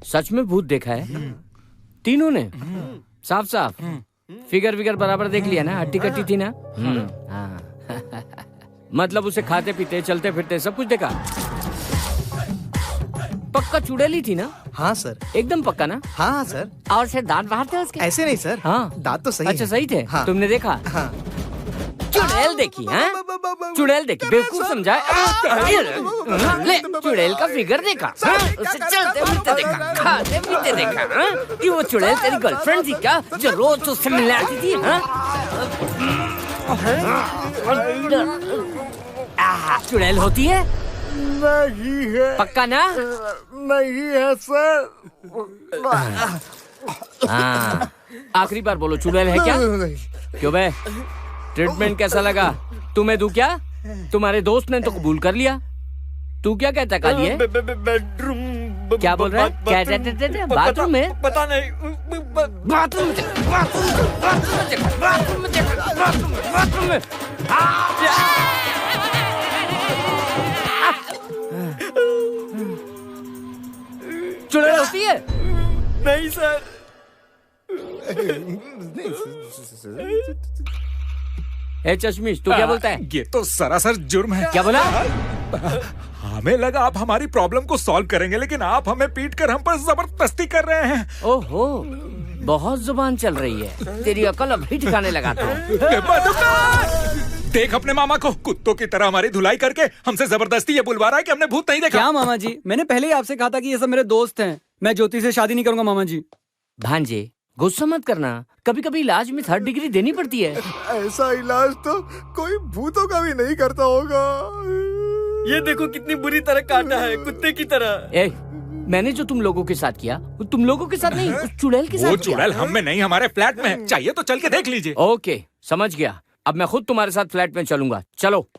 सच में भूत देखा है? तीनों ने? साफ साफ फिगर विगर बराबर देख लिया ना? हट्टी कट्टी थी ना? हाँ। मतलब उसे खाते पीते चलते फिरते सब कुछ देखा? पक्का चुड़ैली थी ना? हाँ सर। एकदम पक्का ना? हाँ सर। और से दांत बाहर थे उसके? ऐसे नहीं सर। हाँ दांत तो सही अच्छा है। सही थे। हाँ। तुमने देखा? हाँ। चुड़ैल देखी? हाँ चुड़ैल देखी? बेवकूफ समझा? ले चुड़ैल का फिगर देखा? उसे चलते फिरते देखा, खाते पीते देखा? कि वो चुड़ैल तेरी गर्लफ्रेंड थी क्या, जो रोज उससे मिलने आती थी? चुड़ैल होती है? नहीं है। पक्का ना? नहीं है सर। हाँ आखिरी बार बोलो, चुड़ैल है क्या? क्यों बे, ट्रीटमेंट कैसा लगा? तुम्हें दूं क्या? तुम्हारे दोस्त ने तो कबूल कर लिया। तू क्या कहता कालिए? बेडरूम। क्या बोल रहा है? क्या बाथरूम में? पता नहीं। बाथरूम में। चुड़ैल होती है? नहीं सर। ए चश्मिश, तू क्या बोलता है? ये तो सरासर जुर्म है। क्या बोला? हमें लगा आप हमारी प्रॉब्लम को सॉल्व करेंगे, लेकिन आप हमें पीट कर हम पर जबरदस्ती कर रहे हैं। ओहो, बहुत जुबान चल रही है तेरी, अकल अभी ठिकाने लगाता हूँ। देख अपने मामा को, कुत्तों की तरह हमारी धुलाई करके हमसे जबरदस्ती ये बुलवा रहा है कि हमने भूत नहीं देखा। क्या मामा जी, मैंने पहले ही आपसे कहा था कि ये सब मेरे दोस्त हैं। मैं ज्योति से शादी नहीं करूंगा मामा जी। भांजे गुस्सा मत करना, कभी कभी इलाज में 3rd डिग्री देनी पड़ती है। ऐसा इलाज तो कोई भूतों का भी नहीं करता होगा। ये देखो कितनी बुरी तरह काटा है, कुत्ते की तरह। ए, मैंने जो तुम लोगों के साथ किया वो तुम लोगों के साथ नहीं, उस चुड़ैल के साथ वो किया। चुड़ैल हम में नहीं, हमारे फ्लैट में है। चाहिए तो चल के देख लीजिए। ओके समझ गया, अब मैं खुद तुम्हारे साथ फ्लैट में चलूंगा। चलो।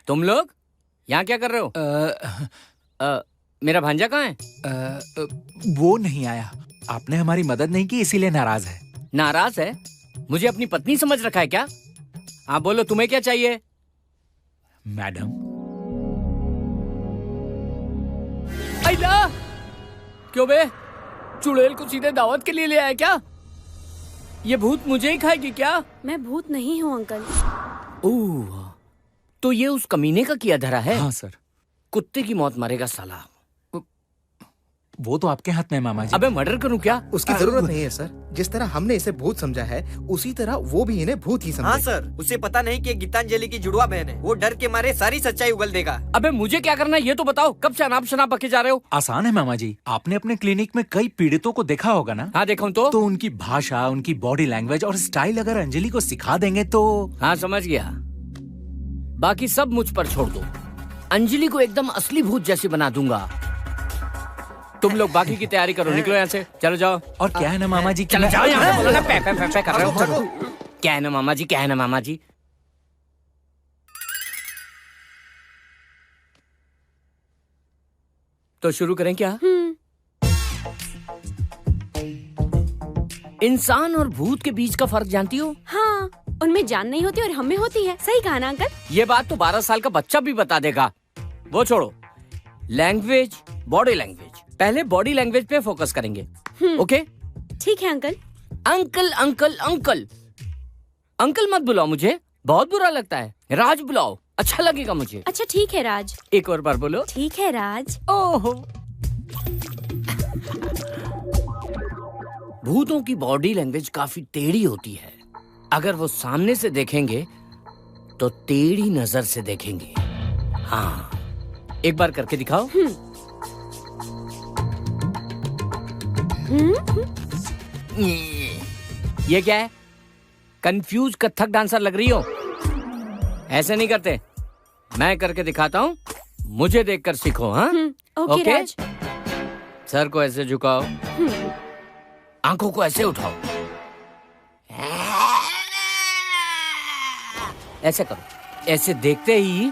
तुम लोग यहाँ क्या कर रहे हो? मेरा भांजा कहाँ है? वो नहीं आया। आपने हमारी मदद नहीं की इसीलिए नाराज है। नाराज है? मुझे अपनी पत्नी समझ रखा है क्या? हाँ बोलो, तुम्हें क्या चाहिए? मैडम। अल्लाह, क्यों बे, चुड़ैल को सीधे दावत के लिए ले आया क्या? ये भूत मुझे ही खाएगी क्या? मैं भूत नहीं हूँ अंकल। ओह, तो ये उस कमीने का किया धरा है? हाँ सर। कुत्ते की मौत मारेगा साला। वो तो आपके हाथ में है मामा जी। अबे मर्डर करूं क्या? उसकी जरूरत नहीं है सर। जिस तरह हमने इसे भूत समझा है उसी तरह वो भी इन्हें भूत ही समझे। हाँ सर, उसे पता नहीं कि गीतांजलि की जुड़वा बहन है। वो डर के मारे सारी सच्चाई उगल देगा। अबे मुझे क्या करना है ये तो बताओ। कब से अनाप शनाप बके जा रहे हो? आसान है मामा जी, आपने अपने क्लिनिक में कई पीड़ितों को देखा होगा ना? हाँ देखा हूं। तो उनकी भाषा, उनकी बॉडी लैंग्वेज और स्टाइल अगर अंजलि को सिखा देंगे तो। हाँ समझ गया, बाकी सब मुझ पर छोड़ दो। अंजलि को एकदम असली भूत जैसी बना दूंगा। तुम लोग बाकी की तैयारी करो, निकलो यहाँ से, चलो जाओ। और क्या है ना मामा जी, चलो जाओ यहाँ से, बोलो ना, पे कर रहे हो। क्या है ना मामा जी, क्या है ना मामा जी? तो शुरू करें क्या? इंसान और भूत के बीच का फर्क जानती हो? हाँ, उनमें जान नहीं होती और हमें होती है। सही कहा ना अंकल? ये बात तो 12 साल का बच्चा भी बता देगा। वो छोड़ो, लैंग्वेज, बॉडी लैंग्वेज। पहले बॉडी लैंग्वेज पे फोकस करेंगे। ओके ठीक है uncle. Uncle uncle uncle uncle मत बुलाओ, मुझे बहुत बुरा लगता है। राज बुलाओ, अच्छा लगेगा मुझे। अच्छा ठीक है राज। एक और बार बोलो। ठीक है राज। ओहो, भूतों की बॉडी लैंग्वेज काफी टेढ़ी होती है। अगर वो सामने से देखेंगे तो टेढ़ी नजर से देखेंगे। हाँ, एक बार करके दिखाओ। ये क्या है? कंफ्यूज कथक डांसर लग रही हो। ऐसे नहीं करते, मैं करके दिखाता हूँ, मुझे देखकर सीखो। हाँ ओके राज। सर को ऐसे झुकाओ, आंखों को ऐसे उठाओ, ऐसे करो। ऐसे देखते ही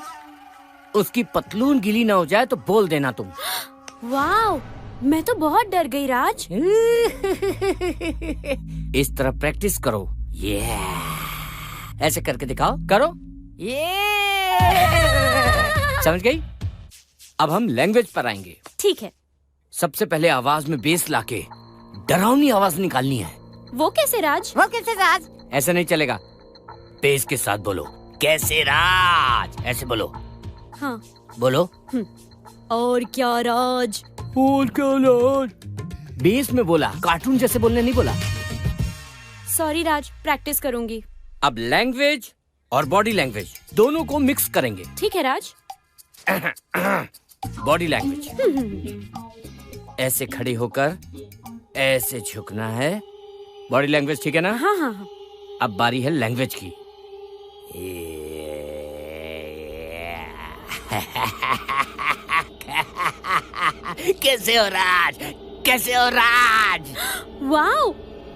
उसकी पतलून गीली ना हो जाए तो बोल देना तुम। वाव, मैं तो बहुत डर गई राज। इस तरह प्रैक्टिस करो। ये ऐसे करके दिखाओ, करो। ये समझ गई? अब हम लैंग्वेज पर आएंगे। ठीक है। सबसे पहले आवाज में बेस लाके डरावनी आवाज निकालनी है। वो कैसे राज? ऐसे नहीं चलेगा, बेस के साथ बोलो। कैसे राज, ऐसे बोलो। हाँ। बोलो। और क्या राज? और क्या राज? बेस में बोला, कार्टून जैसे बोलने नहीं बोला। सॉरी राज, प्रैक्टिस करूंगी। अब लैंग्वेज और बॉडी लैंग्वेज दोनों को मिक्स करेंगे। ठीक है राज। बॉडी लैंग्वेज, ऐसे खड़े होकर ऐसे झुकना है। बॉडी लैंग्वेज ठीक है ना? हाँ हाँ हाँ। अब बारी है लैंग्वेज की। कैसे हो राज, कैसे हो राज? वाओ,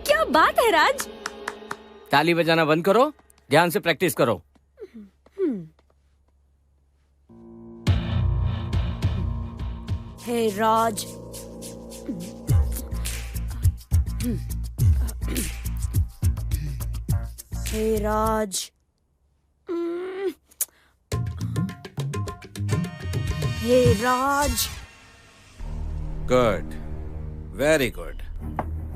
क्या बात है राज। ताली बजाना बंद करो, ध्यान से प्रैक्टिस करो। हे राज। हे राज। हे राज। Good, very good.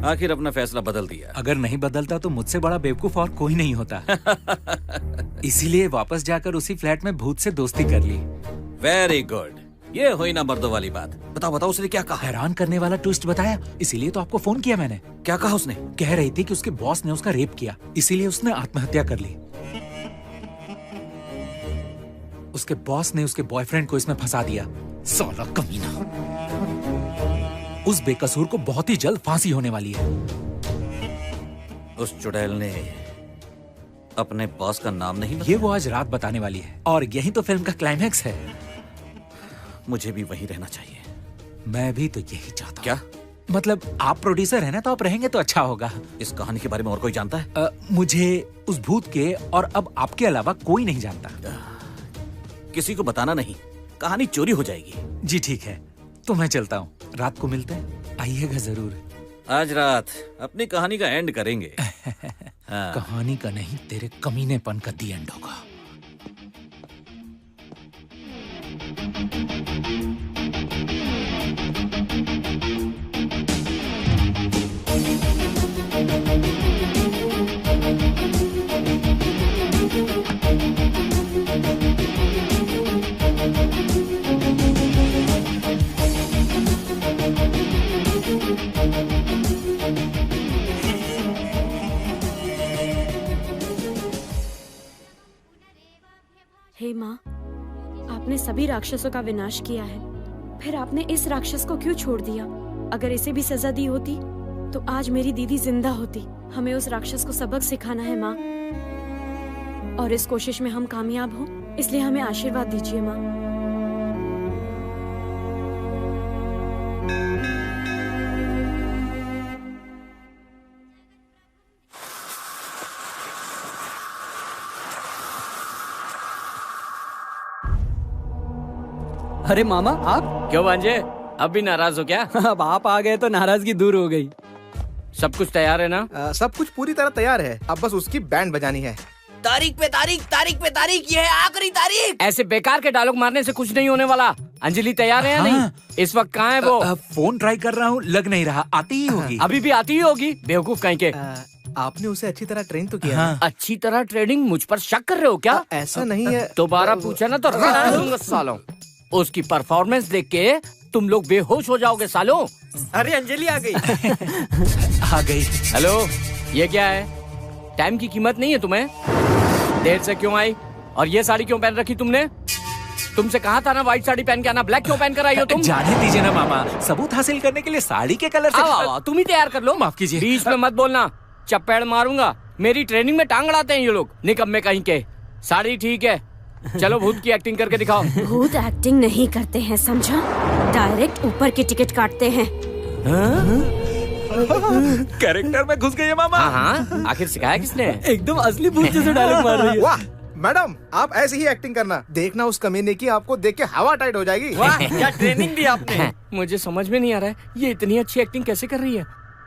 आखिर अपना फैसला बदल दिया। अगर नहीं बदलता तो मुझसे बड़ा बेवकूफ और कोई नहीं होता। इसीलिए वापस जाकर उसी फ्लैट में भूत से दोस्ती कर ली। वेरी गुड, ये हुई ना मर्दों वाली बात। बताओ बताओ, उसने क्या कहा? हैरान करने वाला ट्विस्ट बताया, इसीलिए तो आपको फोन किया मैंने। क्या कहा उसने? कह रही थी कि उसके बॉस ने उसका रेप किया, इसीलिए उसने आत्महत्या कर ली। उसके बॉस ने उसके बॉयफ्रेंड को इसमें फंसा दिया। साला कमीना। उस बेकसूर को बहुत ही जल्द फांसी होने वाली है। उस चुड़ैल ने अपने बॉस का नाम नहीं ये वो आज रात बताने वाली है, और यही तो फिल्म का क्लाइमैक्स है। मुझे भी वहीं रहना चाहिए। मैं भी तो यही चाहता हूँ। क्या मतलब आप प्रोड्यूसर है ना, तो आप रहेंगे तो अच्छा होगा। इस कहानी के बारे में और कोई जानता है? मुझे उस भूत के और अब आपके अलावा कोई नहीं जानता। किसी को बताना नहीं, कहानी चोरी हो जाएगी। जी ठीक है, तो मैं चलता हूँ। रात को मिलते हैं, आइएगा जरूर। आज रात अपनी कहानी का एंड करेंगे। हाँ। कहानी का नहीं, तेरे कमीनेपन का दी एंड होगा। हे माँ, आपने सभी राक्षसों का विनाश किया है, फिर आपने इस राक्षस को क्यों छोड़ दिया? अगर इसे भी सजा दी होती तो आज मेरी दीदी जिंदा होती। हमें उस राक्षस को सबक सिखाना है माँ, और इस कोशिश में हम कामयाब हों, इसलिए हमें आशीर्वाद दीजिए माँ। अरे मामा आप? क्यों भांजे, अब भी नाराज हो क्या? अब आप आ गए तो नाराजगी दूर हो गई। सब कुछ तैयार है ना? सब कुछ पूरी तरह तैयार है, अब बस उसकी बैंड बजानी है। तारीख पे तारीख, तारीख पे तारीख, ये है आखिरी तारीख। ऐसे बेकार के डायलॉग मारने से कुछ नहीं होने वाला। अंजलि तैयार है या नहीं? इस वक्त कहाँ है वो? फोन ट्राई कर रहा हूँ, लग नहीं रहा। आती ही होगी। अभी भी आती ही होगी, बेवकूफ कहीं के। आपने उसे अच्छी तरह ट्रेन तो किया। हाँ। अच्छी तरह ट्रेनिंग? मुझ पर शक कर रहे हो क्या? ऐसा नहीं है। दोबारा पूछा ना तो रगड़ा दूंगा सालों। उसकी परफॉर्मेंस देख के तुम लोग बेहोश हो जाओगे सालों। अरे अंजलि आ गई। आ गई। हेलो, ये क्या है? टाइम की कीमत नहीं है तुम्हें? देर से क्यों आई? और ये साड़ी क्यों पहन रखी तुमने? तुमसे कहा था ना व्हाइट साड़ी पहन के आना, ब्लैक क्यों पहन कर आई हो तुम? जाने दीजिए ना मामा, सबूत हासिल करने के लिए साड़ी के कलर से। आओ, तुम ही तैयार कर लो। माफ कीजिए। बीच में मत बोलना, चप्पड़ मारूंगा। मेरी ट्रेनिंग में टांग अड़ाते हैं ये लोग, निकम्मे कहीं के। साड़ी ठीक है, चलो भूत की एक्टिंग करके दिखाओ। भूत एक्टिंग नहीं करते हैं, समझा? डायरेक्ट ऊपर की टिकट काटते हैं। कैरेक्टर में घुस गई है मामा। हाँ, आखिर सिखाया किसने? एकदम असली भूत जैसे डायलॉग मार रही है। वाह, मैडम आप ऐसे ही एक्टिंग करना, देखना उस कमीने की आपको देख के हवा टाइट हो जाएगी। वाह, क्या ट्रेनिंग दी आपने। मुझे समझ में नहीं आ रहा है ये इतनी अच्छी एक्टिंग कैसे कर रही है।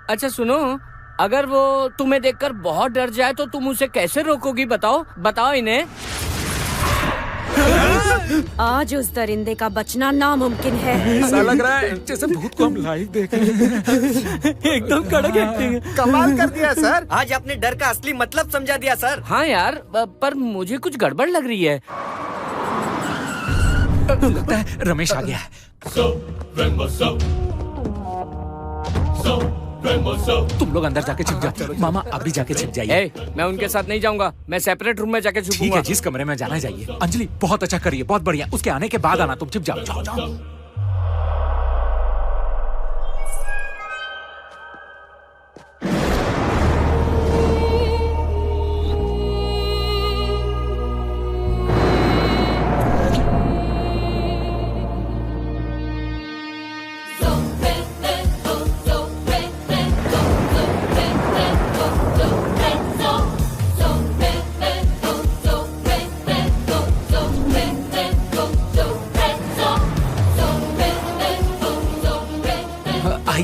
अच्छा सुनो, अगर वो तुम्हें देखकर बहुत डर जाए तो तुम उसे कैसे रोकोगी? बताओ इन्हें। आज उस दरिंदे का बचना नामुमकिन है। ऐसा लग रहा है जैसे भूत को हम लाइव देख रहे हैं। एकदम कड़क एक्टिंग है। कमाल कर दिया सर। आज आपने डर का असली मतलब समझा दिया सर। हाँ यार, पर मुझे कुछ गड़बड़ लग रही है। लगता है रमेश आ गया है। तुम लोग अंदर जाके छिप जाओ, मामा आप भी जाके छिप जाइए। मैं उनके साथ नहीं जाऊंगा, मैं सेपरेट रूम में जाके ठीक छुपूंगा। है, जिस कमरे में जाना जाइए। अंजलि बहुत अच्छा करिए, बहुत बढ़िया। उसके आने के बाद आना, तुम छिप जाओ। जाओ।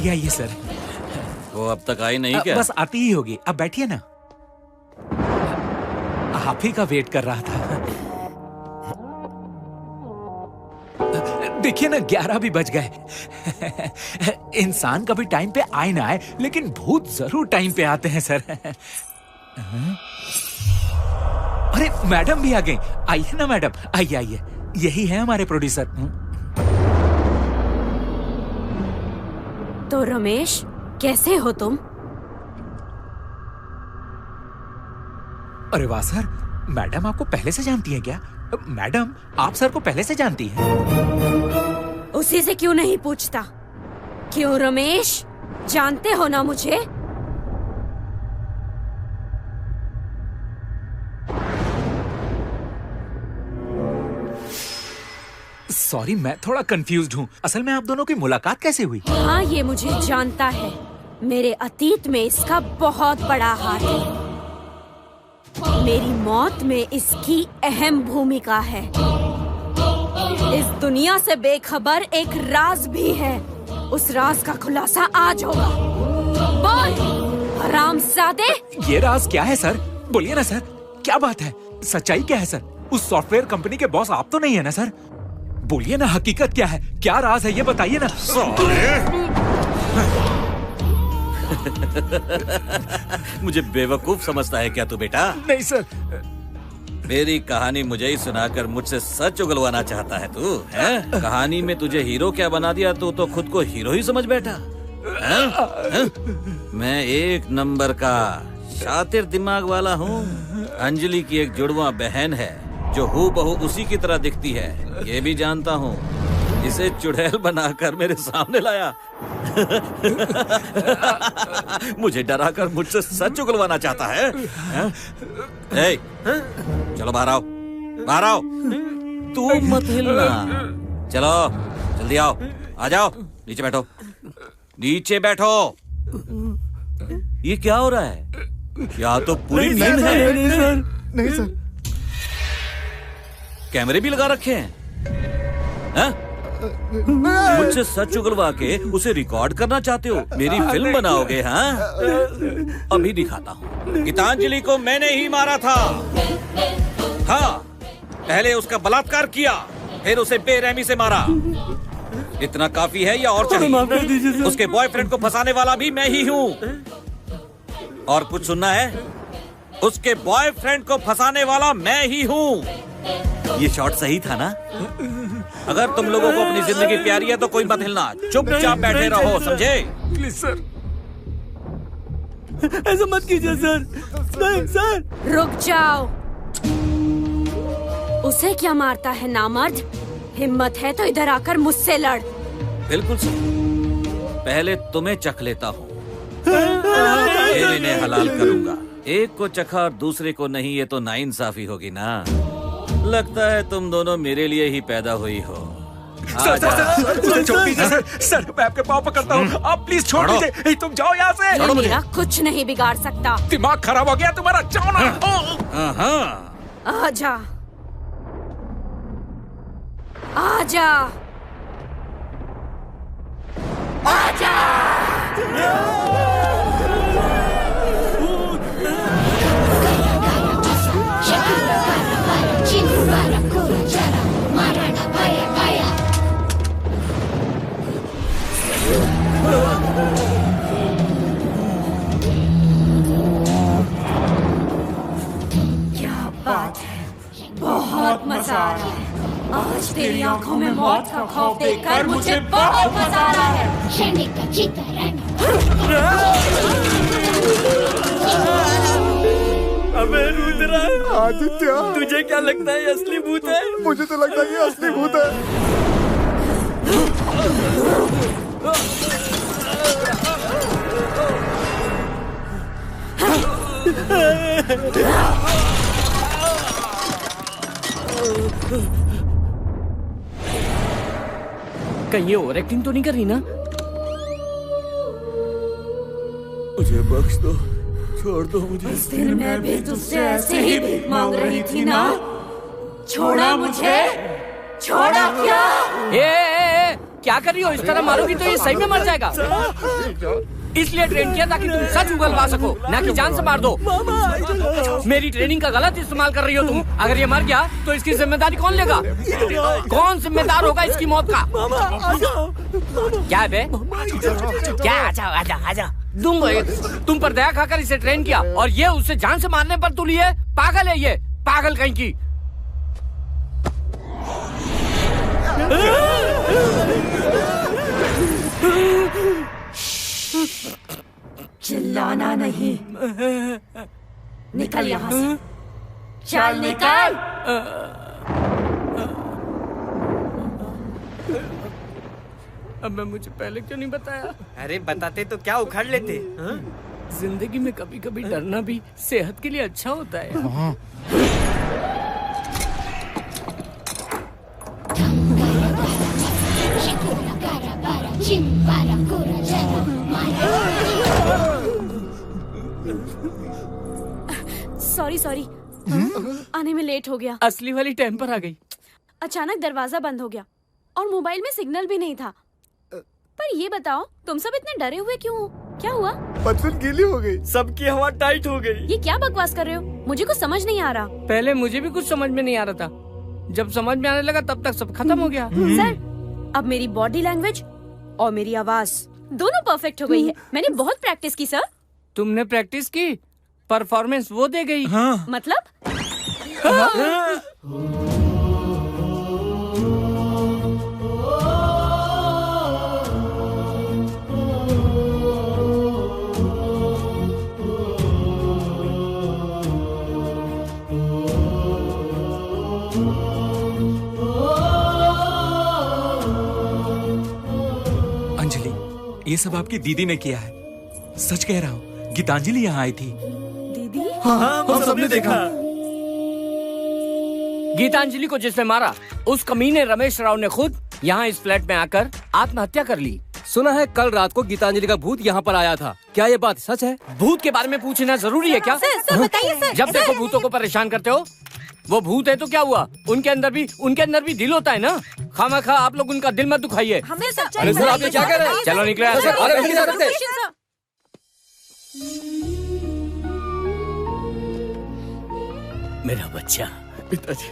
आइए सर। वो अब तक आई नहीं क्या? बस आती ही होगी, अब बैठिए ना। आप ही का वेट कर रहा था। देखिए ना 11 भी बज गए। इंसान कभी टाइम पे आए ना आए, लेकिन भूत जरूर टाइम पे आते हैं सर। अरे मैडम भी आ गई। आइए ना मैडम, आइए। यही है हमारे प्रोड्यूसर। तो रमेश, कैसे हो तुम? अरे वाह सर, मैडम आपको पहले से जानती हैं क्या? मैडम आप सर को पहले से जानती हैं? उसी से क्यों नहीं पूछता? क्यों रमेश, जानते हो ना मुझे? सॉरी, मैं थोड़ा कंफ्यूज्ड हूँ। असल में आप दोनों की मुलाकात कैसे हुई? हाँ, ये मुझे जानता है। मेरे अतीत में इसका बहुत बड़ा हाथ है। मेरी मौत में इसकी अहम भूमिका है। इस दुनिया से बेखबर एक राज भी है। उस राज का खुलासा आज होगा। बोल हरामजादे। ये राज क्या है सर? बोलिए ना सर, क्या बात है? सच्चाई क्या है सर? उस सॉफ्टवेयर कंपनी के बॉस आप तो नहीं है ना सर? बोलिए ना, हकीकत क्या है? क्या राज है ये बताइए ना। मुझे बेवकूफ समझता है क्या तू बेटा? नहीं सर। मेरी कहानी मुझे ही सुनाकर मुझसे सच उगलवाना चाहता है तू? हैं? कहानी में तुझे हीरो क्या बना दिया, तू तो खुद को हीरो ही समझ बैठा। हैं? मैं एक नंबर का शातिर दिमाग वाला हूँ। अंजलि की एक जुड़वा बहन है जो हूबहू उसी की तरह दिखती है, ये भी जानता हूँ। इसे चुड़ैल बनाकर मेरे सामने लाया। मुझे डराकर मुझसे सच उगलवाना चाहता है। ए, चलो बाहर आओ, बाहर आओ। तू मत हिलना। चलो जल्दी आओ, आ जाओ। नीचे बैठो, नीचे बैठो। ये क्या हो रहा है? या तो पूरी नींद है। नहीं सर। कैमरे भी लगा रखे हैं? मुझसे सच उगलवा के उसे रिकॉर्ड करना चाहते हो? मेरी फिल्म बनाओगे? हाँ, अभी दिखाता हूँ। गीतांजलि को मैंने ही मारा था। हाँ, पहले उसका बलात्कार किया, फिर उसे बेरहमी से मारा। इतना काफी है या और चाहिए? उसके बॉयफ्रेंड को फंसाने वाला भी मैं ही हूँ। और कुछ सुनना है? उसके बॉयफ्रेंड को फंसाने वाला मैं ही हूँ। ये शॉट सही था ना? अगर तुम लोगों को अपनी जिंदगी प्यारी है तो कोई मत हिलना, चुपचाप बैठे रहो, समझे? प्लीज सर, ऐसा मत कीजिए सर। नहीं सर। रुक जाओ। उसे क्या मारता है नामर्द? हिम्मत है तो इधर आकर मुझसे लड़। बिल्कुल सही। पहले तुम्हें चख लेता हूँ, फिर इन्हें हलाल करूंगा। एक को चखा और दूसरे को नहीं, ये तो नाइंसाफी होगी ना। लगता है तुम दोनों मेरे लिए ही पैदा हुई हो। सर, छोड़ दीजिए सर। सर, मैं आपके पाँव पकड़ता हूँ, आप प्लीज छोड़ दीजिए। तुम जाओ यहाँ से। ये मेरा कुछ नहीं बिगाड़ सकता। दिमाग खराब हो गया तुम्हारा, जाओ ना। आजा, आजा, आजा। क्या बात है, बहुत मजा आ रहा है। आज तेरी आंखों में मौत का खौफ देखकर मुझे बहुत मजा आ रहा है। अबे रुद्रा, आदित्य, तुझे क्या लगता है ये असली भूत है? मुझे तो लगता है ये असली भूत है। कहीं ये ओवर एक्टिंग तो नहीं कर रही ना? मुझे बख्श दो, छोड़ दो मुझे। उस दिन मैं भी तुझसे ऐसे ही भीख मांग रही थी ना? छोड़ा मुझे, छोड़ा क्या? ए, क्या कर रही हो? इस तरह मारोगी तो ये सही में मर जाएगा। इसलिए ट्रेन किया ताकि तुम सच उगलवा सको, ना कि जान से मार दो। मेरी ट्रेनिंग का गलत इस्तेमाल कर रही हो तुम। अगर ये मर गया तो इसकी जिम्मेदारी कौन लेगा? कौन जिम्मेदार होगा इसकी मौत का? क्या है बे? क्या? आजा। तुम पर दया खाकर इसे ट्रेन किया और ये उसे जान से मारने पर तुली है। पागल है ये, पागल कहीं की। चिल्लाना नहीं, निकल यहाँ से, चल निकल। अब मुझे पहले क्यों नहीं बताया? अरे बताते तो क्या उखाड़ लेते। हाँ? जिंदगी में कभी कभी डरना भी सेहत के लिए अच्छा होता है। सॉरी, आने में लेट हो गया। असली वाली टाइम पर आ गई। अचानक दरवाजा बंद हो गया और मोबाइल में सिग्नल भी नहीं था। पर ये बताओ, तुम सब इतने डरे हुए क्यों हो? क्या हुआ? बचपन गीली हो गई। सबकी हवा टाइट हो गई। ये क्या बकवास कर रहे हो? मुझे कुछ समझ नहीं आ रहा। पहले मुझे भी कुछ समझ में नहीं आ रहा था। जब समझ में आने लगा तब तक सब खत्म हो गया। सर, अब मेरी बॉडी लैंग्वेज और मेरी आवाज दोनों परफेक्ट हो गई है। मैंने बहुत प्रैक्टिस की सर। तुमने प्रैक्टिस की, परफॉर्मेंस वो दे गई। हाँ। मतलब? अंजलि, ये सब आपकी दीदी ने किया है। सच कह रहा हूँ, गीतांजलि यहाँ आई थी। दीदी? हम सबने देखा। गीतांजलि को जिसने मारा, उस कमीने रमेश राव ने खुद यहाँ इस फ्लैट में आकर आत्महत्या कर ली। सुना है कल रात को गीतांजलि का भूत यहाँ पर आया था। क्या ये बात सच है? भूत के बारे में पूछना जरूरी है क्या? सर बताइए सर। जब देखो भूतों को परेशान करते हो। वो भूत है तो क्या हुआ? उनके अंदर भी दिल होता है ना। खामखा आप लोग उनका दिल मत दुखाइए। हमें अरे सर, आप ये क्या कह रहे हैं? चलो निकले यहाँ से। अरे नहीं जा सकते। मेरा बच्चा, पिताजी,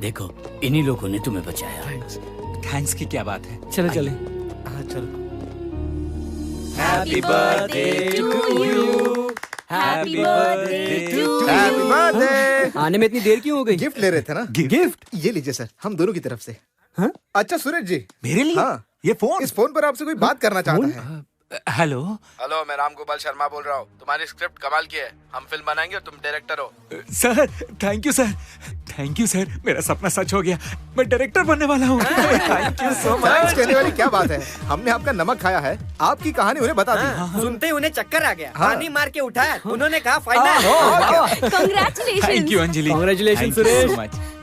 देखो इन्हीं लोगों ने तुम्हें बचाया। थैंक्स की क्या बात है। चलो चले। हाँ चलो। Happy birthday to you, happy birthday to happy birthday. आने में इतनी देर क्यों हो गई? गिफ्ट ले रहे थे ना? गिफ्ट? ये लीजिए सर, हम दोनों की तरफ से। हाँ? अच्छा सूरज जी, मेरे लिए? हाँ। ये फोन? इस फोन पर आपसे कोई बात करना चाहता है। हेलो। हेलो, मैं राम गोपाल शर्मा बोल रहा हूँ। तुम्हारी स्क्रिप्ट कमाल की है। हम फिल्म बनाएंगे और तुम डायरेक्टर हो। Sir thank you sir, thank you sir. मेरा सपना सच हो गया, मैं डायरेक्टर बनने वाला हूँ। Thank you so much. कहने वाली क्या बात है, हमने आपका नमक खाया है, आपकी कहानी उन्हें बता दी। सुनते ही उन्हें चक्कर आ गया। हाँ। पानी मार के उठाया। उन्होंने कहा final. Congratulation. Thank you Anjali. Congratulations, Thank you so Suresh. much.